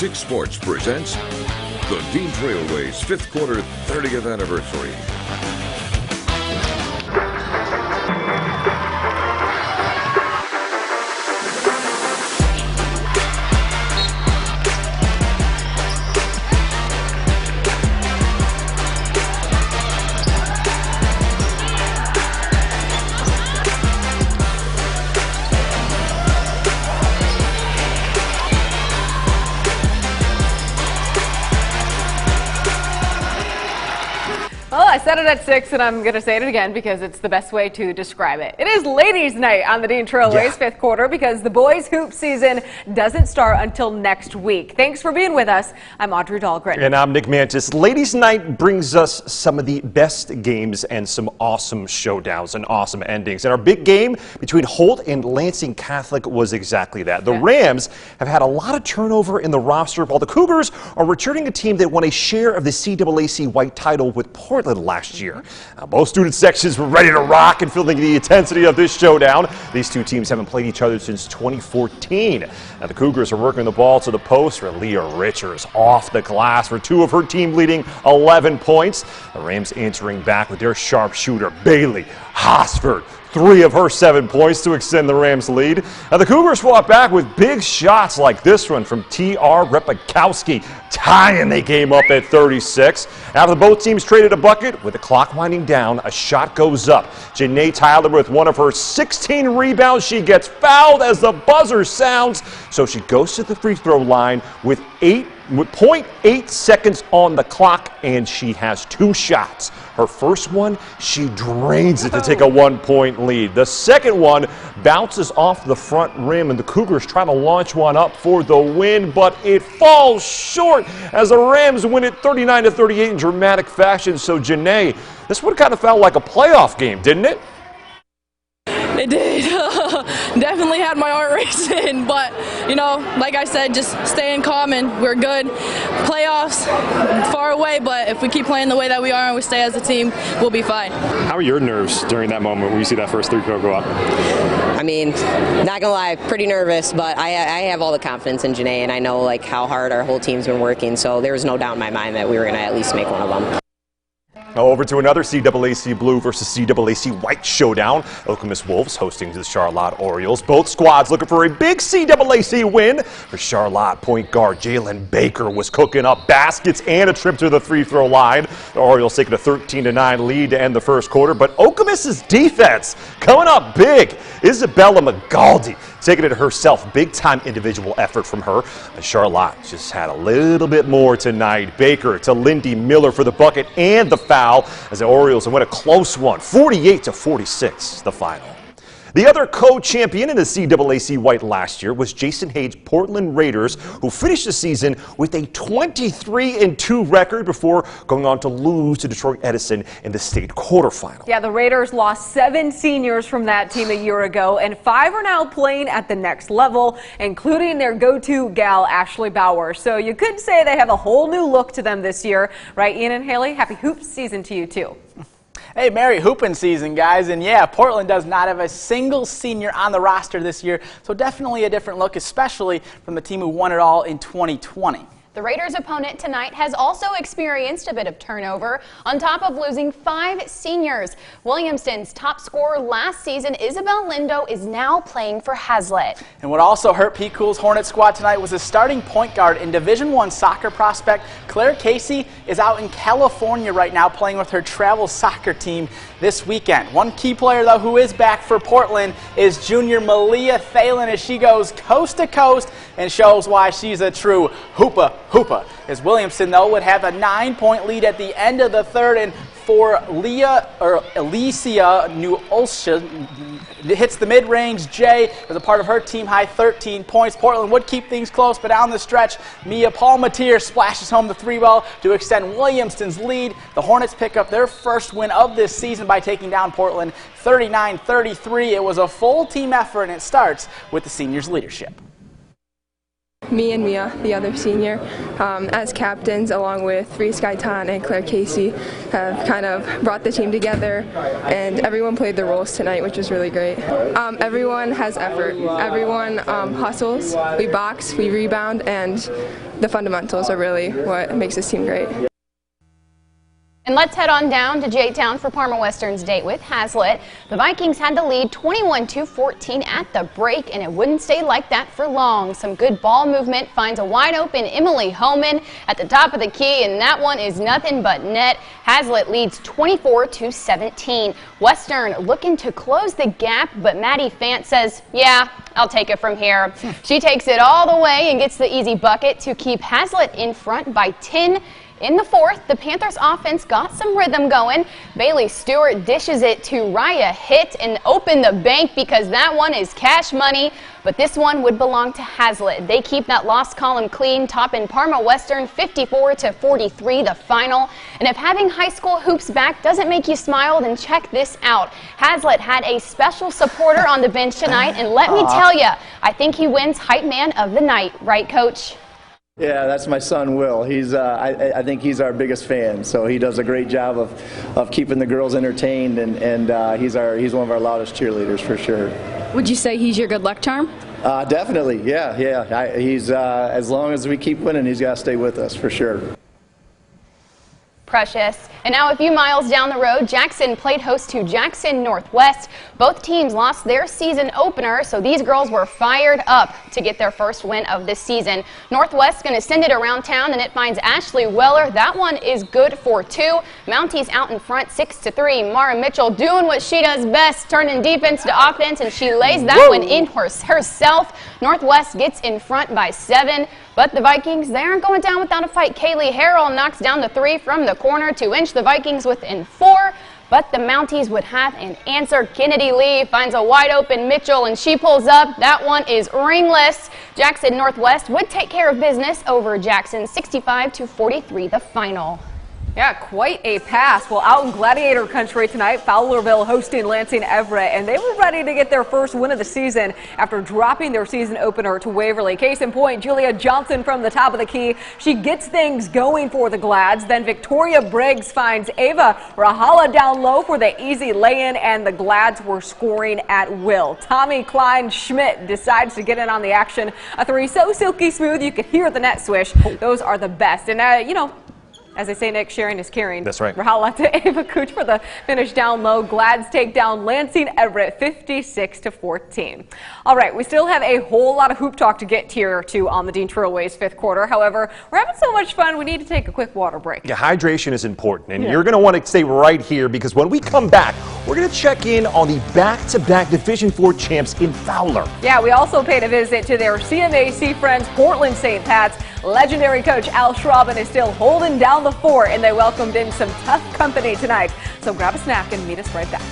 6 Sports presents the Dean Trailways 5th Quarter 30th Anniversary. Well, I said it at 6, and I'm going to say it again because it's the best way to describe it. It is ladies' night on the Dean Trailways 5th Quarter because the boys' hoop season doesn't start until next week. Thanks for being with us. I'm Audrey Dahlgren. And I'm Nick Mantis. Ladies' night brings us some of the best games and some awesome showdowns and awesome endings. And our big game between Holt and Lansing Catholic was exactly that. The Rams have had a lot of turnover in the roster, while the Cougars are returning a team that won a share of the CAAC white title with Portland last year. Both student sections were ready to rock and feeling the intensity of this showdown. These two teams haven't played each other since 2014. Now the Cougars are working the ball to the post where Leah Richards off the glass for 2 of her team leading 11 points. The Rams answering back with their sharpshooter Bailey Hosford. 3 of her 7 points to extend the Rams' lead. Now the Cougars fought back with big shots like this one from T.R. Repakowski, tying the game up at 36. After both teams traded a bucket, with the clock winding down, a shot goes up. Janae Tyler with one of her 16 rebounds. She gets fouled as the buzzer sounds, so she goes to the free throw line with 0.8 seconds on the clock, and she has 2 shots. Her first one, she drains it to take a 1-point lead. The second one bounces off the front rim, and the Cougars try to launch one up for the win, but it falls short as the Rams win it 39-38 in dramatic fashion. So, Janae, this would kind of felt like a playoff game, didn't it? It did. Definitely had my heart racing, but, you know, like I said, just staying calm and we're good. Playoffs, far away, but if we keep playing the way that we are and we stay as a team, we'll be fine. How are your nerves during that moment when you see that first 3 go up? I mean, not gonna lie, pretty nervous, but I have all the confidence in Janae, and I know like how hard our whole team's been working, so there was no doubt in my mind that we were gonna at least make one of them. Now over to another CAAC Blue versus CAAC White showdown. Okemos Wolves hosting the Charlotte Orioles. Both squads looking for a big CAAC win. For Charlotte, point guard Jalen Baker was cooking up baskets and a trip to the free throw line. The Orioles taking a 13-9 lead to end the first quarter, but Okemos' defense coming up big. Isabella Magaldi taking it herself. Big-time individual effort from her. And Charlotte just had a little bit more tonight. Baker to Lindy Miller for the bucket and the foul as the Orioles win a close one, 48-46, the final. The other co-champion in the CAAC White last year was Jason Hayes' Portland Raiders, who finished the season with a 23-2 record before going on to lose to Detroit Edison in the state quarterfinal. Yeah, the Raiders lost 7 seniors from that team a year ago, and 5 are now playing at the next level, including their go-to gal, Ashley Bauer. So you could say they have a whole new look to them this year. Right, Ian and Haley? Happy hoop season to you, too. Hey, merry hooping season, guys. And yeah, Portland does not have a single senior on the roster this year, so definitely a different look, especially from the team who won it all in 2020. The Raiders' opponent tonight has also experienced a bit of turnover, on top of losing 5 seniors. Williamston's top scorer last season, Isabel Lindo, is now playing for Hazlitt. And what also hurt P. Cool's Hornet squad tonight was a starting point guard and Division I soccer prospect. Claire Casey is out in California right now playing with her travel soccer team this weekend. One key player, though, who is back for Portland is junior Malia Thalen as she goes coast to coast and shows why she's a true hooper. As Williamston, though, would have a 9-point lead at the end of the third, and for Alicia New Ulster hits the mid-range J as a part of her team-high 13 points. Portland would keep things close, but down the stretch, Mia Palmatier splashes home the 3-ball to extend Williamston's lead. The Hornets pick up their first win of this season by taking down Portland 39-33. It was a full team effort, and it starts with the seniors' leadership. me and Mia, the other senior, as captains, along with Reese Gaitan and Claire Casey, have kind of brought the team together, and everyone played their roles tonight, which was really great. Everyone has effort. Everyone hustles. We box, we rebound, and the fundamentals are really what makes this team great. And let's head on down to J-Town for Parma Western's date with Hazlitt. The Vikings had the lead 21-14 at the break, and it wouldn't stay like that for long. Some good ball movement finds a wide open Emily Homan at the top of the key, and that one is nothing but net. Hazlitt leads 24-17. Western looking to close the gap, but Maddie Fant says, yeah, I'll take it from here. She takes it all the way and gets the easy bucket to keep Hazlitt in front by 10. In the fourth, the Panthers offense got some rhythm going. Bailey Stewart dishes it to Raya Hitt and open the bank because that one is cash money. But this one would belong to Hazlitt. They keep that loss column clean, topping Parma Western 54-43 the final. And if having high school hoops back doesn't make you smile, then check this out. Hazlitt had a special supporter on the bench tonight, and let me tell you, I think he wins Hype Man of the Night. Right, Coach? Yeah, that's my son, Will. He's, I think he's our biggest fan, so he does a great job of keeping the girls entertained, and he's one of our loudest cheerleaders for sure. Would you say he's your good luck charm? Definitely, yeah. He's as long as we keep winning, he's got to stay with us for sure. Precious. And now a few miles down the road, Jackson played host to Jackson Northwest. Both teams lost their season opener, so these girls were fired up to get their first win of this season. Northwest going to send it around town, and it finds Ashley Weller. That one is good for 2. Mounties out in front 6-3. Mara Mitchell doing what she does best, turning defense to offense, and she lays that one in herself. Northwest gets in front by 7. But the Vikings, they aren't going down without a fight. Kaylee Harrell knocks down the 3 from the corner to inch the Vikings within 4. But the Mounties would have an answer. Kennedy Lee finds a wide open Mitchell, and she pulls up. That one is ringless. Jackson Northwest would take care of business over Jackson 65-43 the final. Yeah, quite a pass. Well, out in Gladiator Country tonight, Fowlerville hosting Lansing Everett, and they were ready to get their first win of the season after dropping their season opener to Waverly. Case in point, Julia Johnson from the top of the key. She gets things going for the Glads. Then Victoria Briggs finds Ava Rahala down low for the easy lay-in, and the Glads were scoring at will. Tommy Klein Schmidt decides to get in on the action. A 3 so silky smooth, you could hear the net swish. Those are the best. And, you know, as they say, Nick, sharing is caring. That's right. Rahala to Ava Cooch for the finish down low. Glads take down Lansing Everett 56-14. All right, we still have a whole lot of hoop talk to get here to on the Dean Trailways 5th quarter. However, we're having so much fun, we need to take a quick water break. Yeah, hydration is important, and you're going to want to stay right here because when we come back, we're going to check in on the back-to-back Division IV champs in Fowler. Yeah, we also paid a visit to their CMAC friends, Portland St. Pat's. Legendary coach Al Schraben is still holding down the fort, and they welcomed in some tough company tonight. So grab a snack and meet us right back.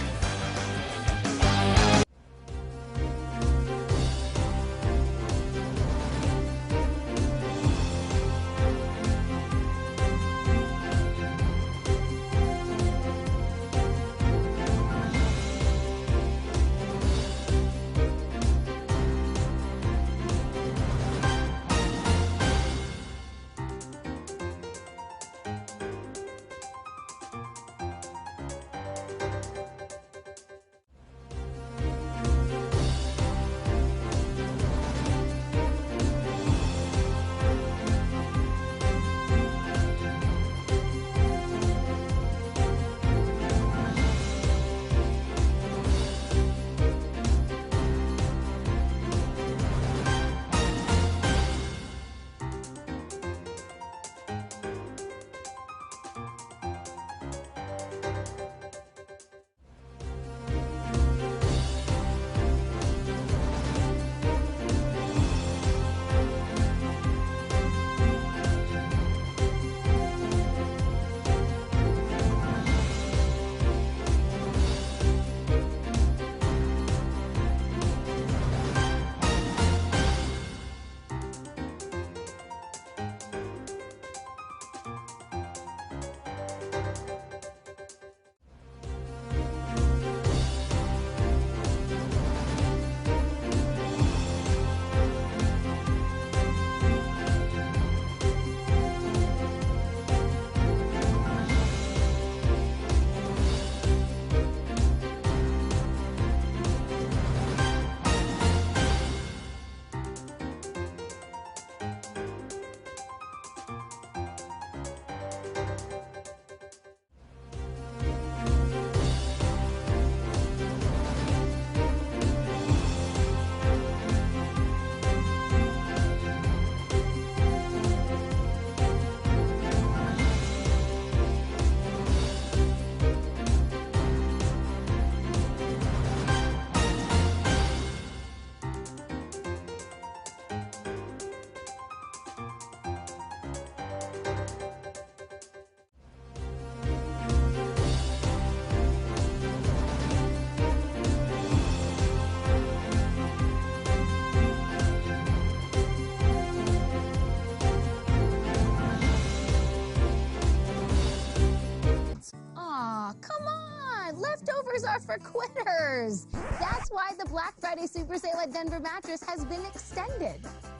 for quitters. That's why the Black Friday Super Sale at Denver Mattress has been extended.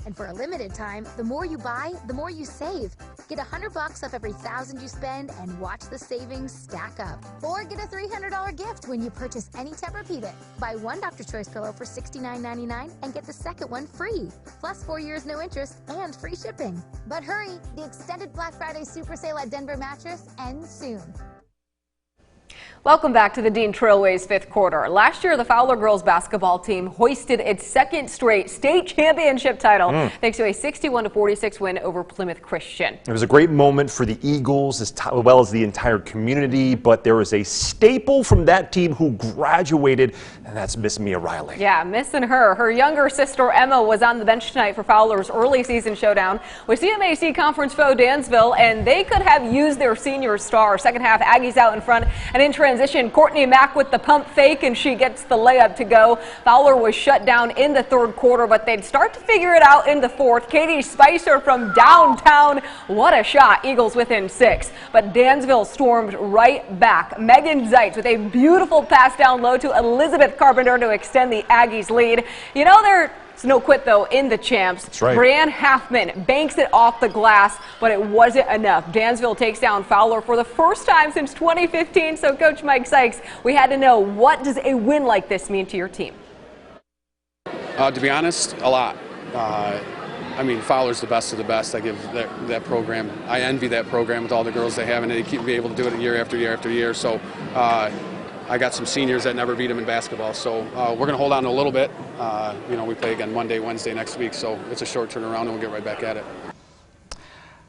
And for a limited time, the more you buy, the more you save. Get $100 off every $1,000 you spend and watch the savings stack up. Or get a $300 gift when you purchase any Tempur-Pedic. Buy one Dr. Choice pillow for $69.99 and get the second one free. Plus 4 years no interest and free shipping. But hurry, the extended Black Friday Super Sale at Denver Mattress ends soon. Welcome back to the Dean Trailways fifth quarter. Last year, the Fowler girls basketball team hoisted its second straight state championship title thanks to a 61-46 win over Plymouth Christian. It was a great moment for the Eagles as well as the entire community, but there was a staple from that team who graduated, and that's Miss Mia Riley. Yeah, missing her. Her younger sister Emma was on the bench tonight for Fowler's early season showdown with CMAC conference foe Dansville, and they could have used their senior star. Second half, Aggies out in front, and in transition, Courtney Mack with the pump fake, and she gets the layup to go. Fowler was shut down in the third quarter, but they'd start to figure it out in the fourth. Katie Spicer from downtown. What a shot. Eagles within 6. But Dansville stormed right back. Megan Zeitz with a beautiful pass down low to Elizabeth Carpenter to extend the Aggies lead. You know, there's no quit, though, in the champs. That's right. Brianne Halfman banks it off the glass, but it wasn't enough. Dansville takes down Fowler for the first time since 2015. So, Coach Mike Sykes, we had to know, what does a win like this mean to your team? To be honest, a lot. I mean, Fowler's the best of the best. I give that program, I envy that program with all the girls they have, and they keep being able to do it year after year after year. So, I got some seniors that never beat them in basketball, so we're going to hold on to a little bit. You know, we play again Monday, Wednesday next week, so it's a short turnaround, and we'll get right back at it.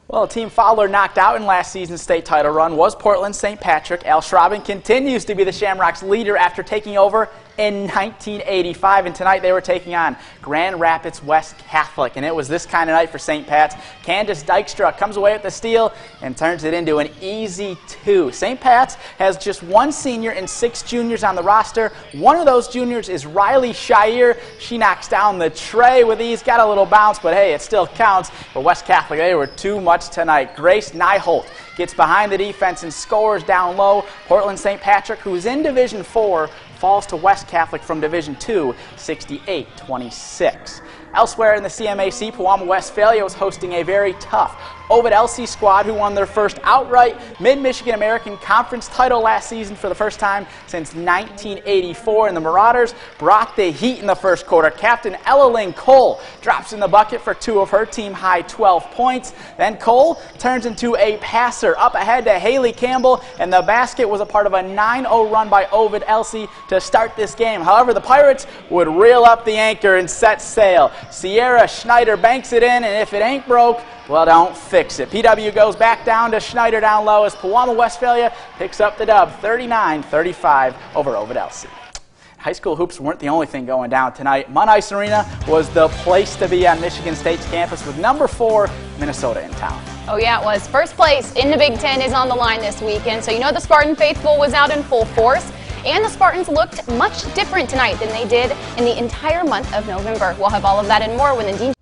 Well, Team Fowler knocked out in last season's state title run was Portland St. Patrick. Al Schraben continues to be the Shamrocks' leader after taking over in 1985, and tonight they were taking on Grand Rapids West Catholic, and it was this kind of night for St. Pat's. Candace Dykstra comes away with the steal and turns it into an easy 2. St. Pat's has just 1 senior and 6 juniors on the roster. One of those juniors is Riley Shire. She knocks down the tray with ease, got a little bounce, but hey, it still counts. For West Catholic, they were too much tonight. Grace Nyholt gets behind the defense and scores down low. Portland St. Patrick, who's in Division 4, falls to West Catholic from Division 2, 68-26. Elsewhere in the CMAC, Pewamo Westphalia was hosting a very tough Ovid Elsie squad who won their first outright Mid-Michigan American Conference title last season for the first time since 1984. And the Marauders brought the heat in the first quarter. Captain Ella Lynn Cole drops in the bucket for 2 of her team-high 12 points. Then Cole turns into a passer up ahead to Haley Campbell, and the basket was a part of a 9-0 run by Ovid Elsie to start this game. However, the Pirates would reel up the anchor and set sail. Sierra Schneider banks it in, and if it ain't broke, well, don't fix it. PW goes back down to Schneider down low as Pewamo Westphalia picks up the dub 39-35 over Ovid Elsie. High school hoops weren't the only thing going down tonight. Munn Ice Arena was the place to be on Michigan State's campus with number 4 Minnesota in town. Oh yeah, it was. First place in the Big Ten is on the line this weekend, so you know the Spartan faithful was out in full force. And the Spartans looked much different tonight than they did in the entire month of November. We'll have all of that and more when the Dean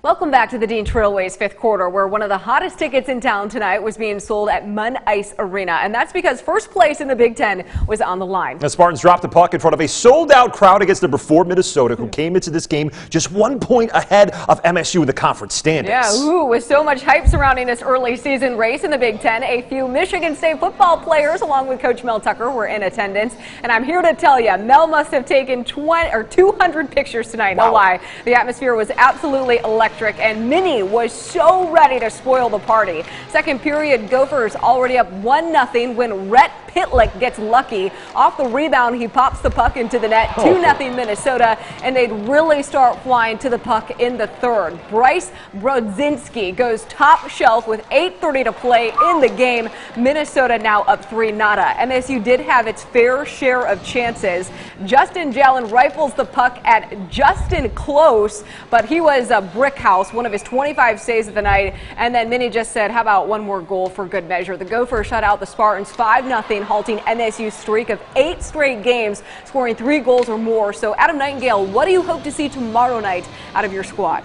Welcome back to the Dean Trailways fifth quarter, where one of the hottest tickets in town tonight was being sold at Munn Ice Arena. And that's because first place in the Big Ten was on the line. The Spartans dropped the puck in front of a sold-out crowd against number 4 Minnesota, who came into this game just 1 point ahead of MSU in the conference standings. Yeah, with so much hype surrounding this early season race in the Big Ten, a few Michigan State football players, along with Coach Mel Tucker, were in attendance. And I'm here to tell you, Mel must have taken 200 pictures tonight. Wow. No lie. The atmosphere was absolutely electric, and Minnie was so ready to spoil the party. Second period, Gophers already up 1-0 when Rhett Pitlick gets lucky. Off the rebound, he pops the puck into the net. 2-0 Minnesota, and they'd really start flying to the puck in the third. Bryce Brodzinski goes top shelf with 8:30 to play in the game. Minnesota now up 3-0. MSU did have its fair share of chances. Justin Jalen rifles the puck at Justin Close, but he was a brick house, one of his 25 saves of the night. And then Minnie just said, how about one more goal for good measure? The Gophers shut out the Spartans 5-0, halting MSU's streak of 8 straight games, scoring 3 goals or more. So Adam Nightingale, what do you hope to see tomorrow night out of your squad?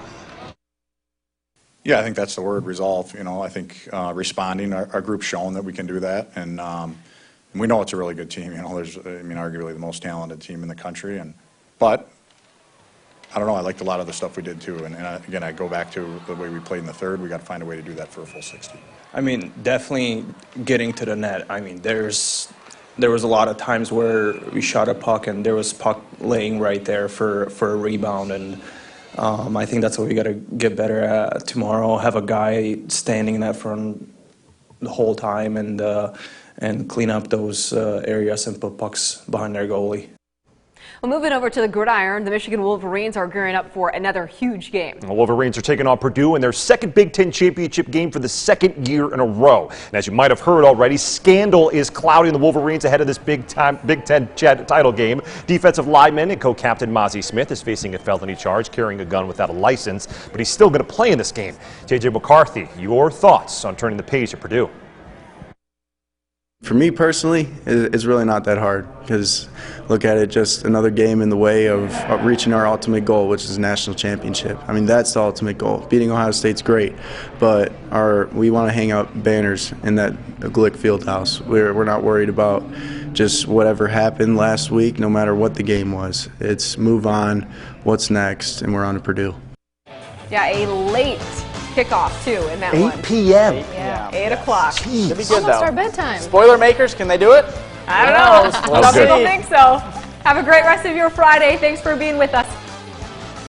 Yeah, I think that's the word, resolve. You know, I think responding, our group's shown that we can do that, and we know it's a really good team. You know, there's, I mean, arguably the most talented team in the country, but I don't know, I liked a lot of the stuff we did too, and again, I go back to the way we played in the third. We got to find a way to do that for a full 60. I mean, definitely getting to the net. I mean, there was a lot of times where we shot a puck and there was puck laying right there for a rebound, and I think that's what we got to get better at tomorrow. Have a guy standing in that front the whole time and clean up those areas and put pucks behind their goalie. Well, moving over to the gridiron, the Michigan Wolverines are gearing up for another huge game. The Wolverines are taking on Purdue in their second Big Ten championship game for the second year in a row. And as you might have heard already, scandal is clouding the Wolverines ahead of this Big Ten title game. Defensive lineman and co-captain Mazi Smith is facing a felony charge, carrying a gun without a license, but he's still going to play in this game. J.J. McCarthy, your thoughts on turning the page at Purdue? For me personally, it's really not that hard, because look at it, just another game in the way of reaching our ultimate goal, which is a national championship. I mean, that's the ultimate goal. Beating Ohio State's great, but we want to hang out banners in that Glick Fieldhouse. We're not worried about just whatever happened last week, no matter what the game was. It's move on, what's next, and we're on to Purdue. Yeah, a late kickoff too in that 8 p.m. Yeah, 8 o'clock. Should be good, Almost though. our bedtime. Spoiler makers, can they do it? I don't know. We'll Some see. people think so. Have a great rest of your Friday. Thanks for being with us.